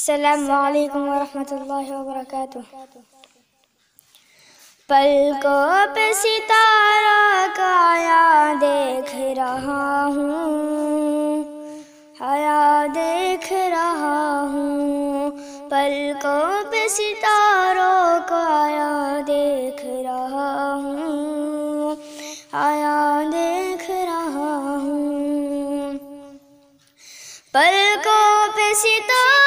السلام علیکم ورحمۃ اللہ وبرکاتہ۔ پلکوں پہ ستارہ کا آیا دیکھ رہا ہوں، آیا دیکھ رہا ہوں۔ پلکوں پہ ستاروں کا آیا دیکھ رہا ہوں، آیا دیکھ رہا ہوں۔ پلکوں پہ ستاروں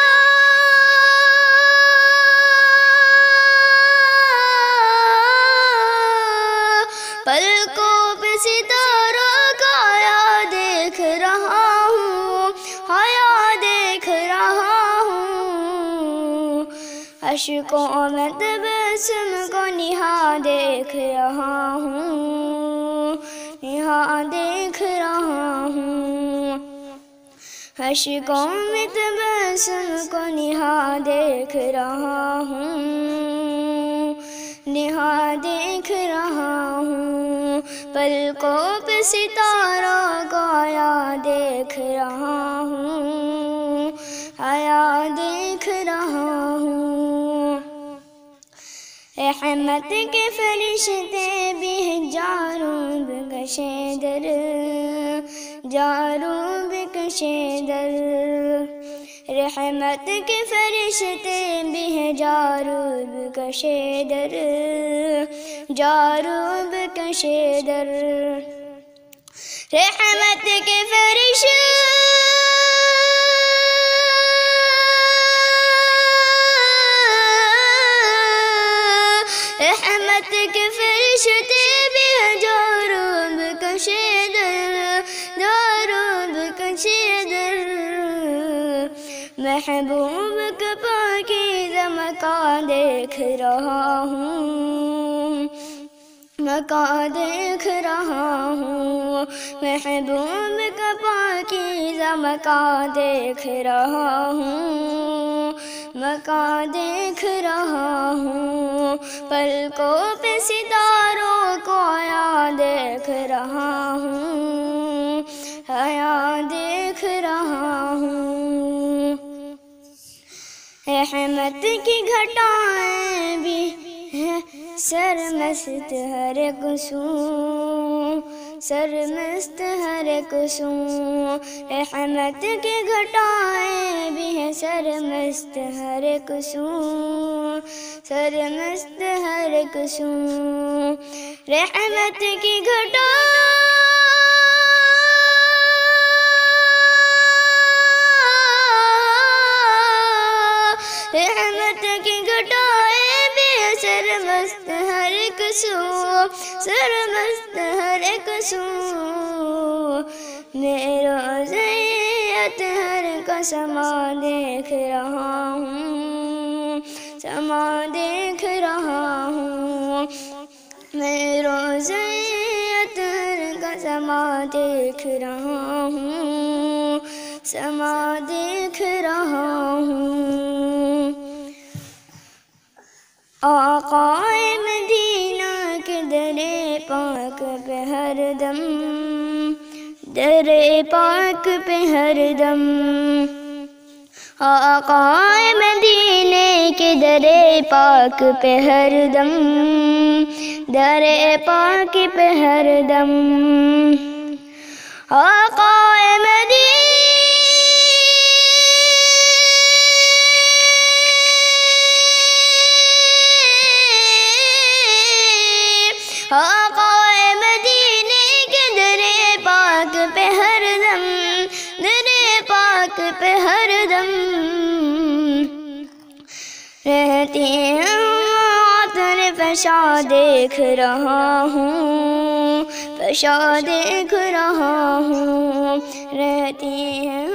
کا آیا دیکھ رہا ہوں، آیا دیکھ رہا ہوں۔ اشکوں میں تبسم کو نہا دیکھ رہا ہوں، نہا دیکھ رہا ہوں۔ اشکوں میں تبسم کو نہا دیکھ رہا ہوں، نہا دیکھ رہا ہوں۔ پلکوں پہ ستاروں کو آیا دیکھ رہا ہوں، آیا دیکھ رہا ہوں۔ رحمت کے فرشتے بھی جاروب کشے در، جاروب کشے در۔ رحمت کے فرشتے بھی جاروب کشے در، جاروب کشے در۔ رحمت کے فرشتے بھی جاروب کشے در، جاروب کشے در۔ محبوب کا پاکیزہ مکان دیکھ رہا ہوں، مکان دیکھ رہا ہوں۔ محبوب کا پاکیزہ مکان دیکھ رہا ہوں، مکان دیکھ رہا ہوں۔ پلکوں پہ ستاروں کو آیا دیکھ رہا ہوں، آیا دیکھ رہا ہوں۔ رحمت کی گھٹائیں بھی ہیں سرمست ہر ایک سو، سرمست ہر ایک سو۔ رحمت کی گھٹائیں بھی ہیں سرمست ہر ایک سو، سرمست ہر ایک سو۔ رحمت کی گھٹائیں رحمت کی گھٹائیں بھی ہیں سرمست ہر ایک سو، سرمست ہر ایک سو۔ میں روزہ اطہر کا سما دیکھ رہا ہوں، سما دیکھ رہا ہوں۔ میں روزہ اطہر کا سما دیکھ رہا ہوں، سما دیکھ رہا ہوں۔ آقا مدینہ کے در پاک پہ ہر دم، در پاک پہ ہر دم۔ آقا مدینے کے در پاک پہ ہر دم، در پاک پہ ہر دم۔ آقا مدینے آقا مدینے کے در پاک پہ ہر دم، در پاک پہ ہر دم رہتے ہیں۔ عطر فشا دیکھ رہا ہوں، فشا دیکھ رہا ہوں۔ رہتے ہیں